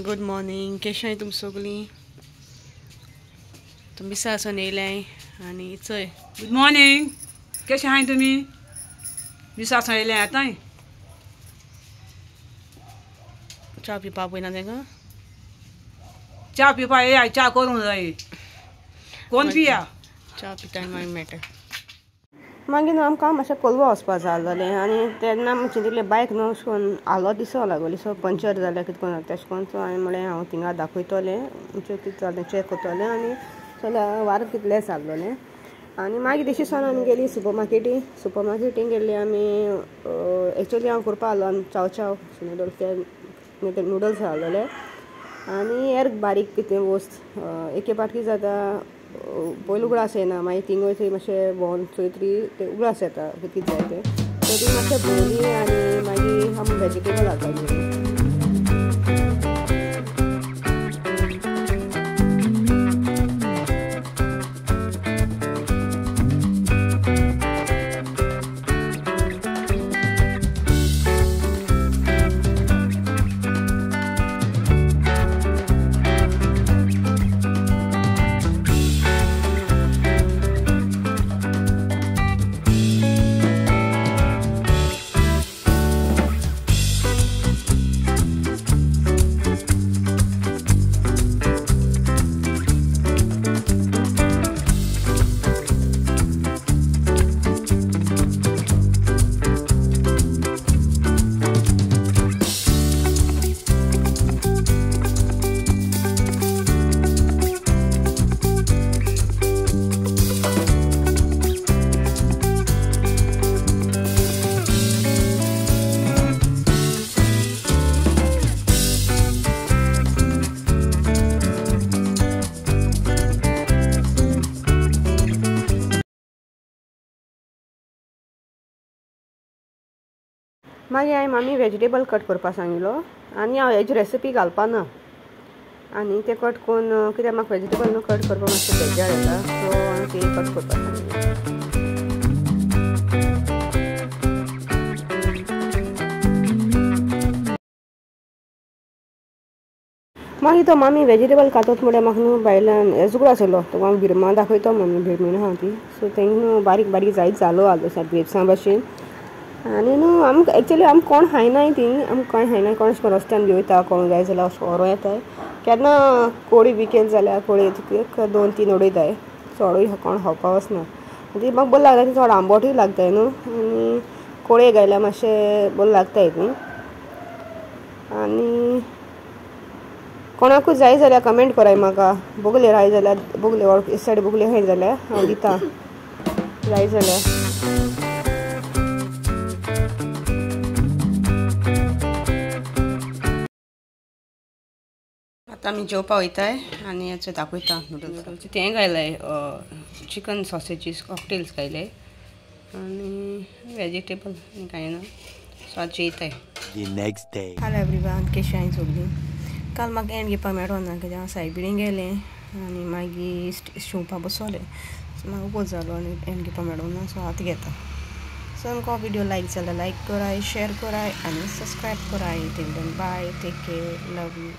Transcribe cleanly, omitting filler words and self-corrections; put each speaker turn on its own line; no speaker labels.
Good morning. कशें आहाय तुम सगळीं? तुमी सासून येयल्याय आनी चय.
Good morning. कशें आहाय तुमी? दिसासून येयलें आतां.
च्या पिवपा पयना तेंका?
च्या पिवपा येया, च्या करूंक जाय. कोण पिया?
च्या पिताय मागीर मेळटा. मागीर न्हू आमकां मातशें कोलवा वचपा जाय आसलें आनी तेन्ना म्हणचे तितले बायक न्हू अशें करून आलो दिसो लागली. सो पंचर जाल्यार कितें कोन्न तेशें कोन्न. सो हांवें म्हळें हांव थिंगा दाखयतलें, म्हणजे कितें जालें चॅक करतलें आनी जाल्यार वार कितलें जाल्लें. आनी मागीर तेशी सावन आमी गेली सुपरमार्केटींग गेल्ली आमी. एक्चुली हांव करपा आसलो आनी चाव नूडल्स ते नूडल्स आहलेले आनी हेर बारीक कितें वस्त एके पाट कितें जाता पयलीं उगडास येना, मागीर थिंग थंय मातशें भोंवन चोय तरी ते उगडास येता कितें जाय तें. सो ती मातशें भोंवली आनी मागीर आमी वेजिटेबल हाडपाक. मागीर हांवें मामी वेजिटेबल कट करपा सांगिल्लो आनी हांव हेजी रेसिपी घालपा ना आनी ते कट करून कित्याक म्हाका वेजिटेबल न्हू कट करपाक मातशें बेजार येता. सो हांवें ती कट करपा सांगिल्ली. मागीर तो मामी वेजिटेबल कातोत म्हळ्यार म्हाका न्हू भायल्यान हेजो उगडास आसलो. तो हांव भिरमां दाखयता मम्मी भिरमीन आहा ती. सो तेंका न्हू बारीक बारीक जायत जालो आसलो ग्रेप्सां भाशेन. आनी न्हू आमकां एक्चुली आमी कोण खायनाय ती, आमकां कांय खायनाय. कोण अशें करून रस्त्यान घेवता कोण जाय जाल्यार अशें व्हरों येताय. केन्ना कोळी विकेल जाल्यार कोळी 2-3 उडयताय. चोडूय कोण खावपा वचना. ती म्हाका बरी लागता. ती चड आंबटूय लागताय न्हू आनी कोळये गायल्यार मातशें बरें लागताय ती. आनी कोणाकूय जाय जाल्यार कमेंट कराय म्हाका. बोगले राय जाल्यार बोगले इस सायड बोगले खाय जाल्यार हांव दिता जाय जाल्यार. आतां आमी जेवपा वयताय आनी हेचो दाखयता नूडल्स. तें घायलाय चिकन सॉसेजीस कॉकटेल्स घायले आनी वेजिटेबल कांय ना. सो आतां जेयताय. हॅलो एवरीवन, कशें आहाय सगळीं? काल म्हाका एंड घेवपा मेळ्ळो ना कित्याक हांव सायबिणीक गेलें आनी मागीर शिंवपा बसोलें. सो म्हाका उगोत जालो आनी एंड घेवपा मेळ्ळो ना. सो आतां घेता. सो आमकां व्हिडिओ लायक जाल्यार लायक कराय, शेअर कराय आनी सबस्क्रायब कराय. Till then bye, take care, love you.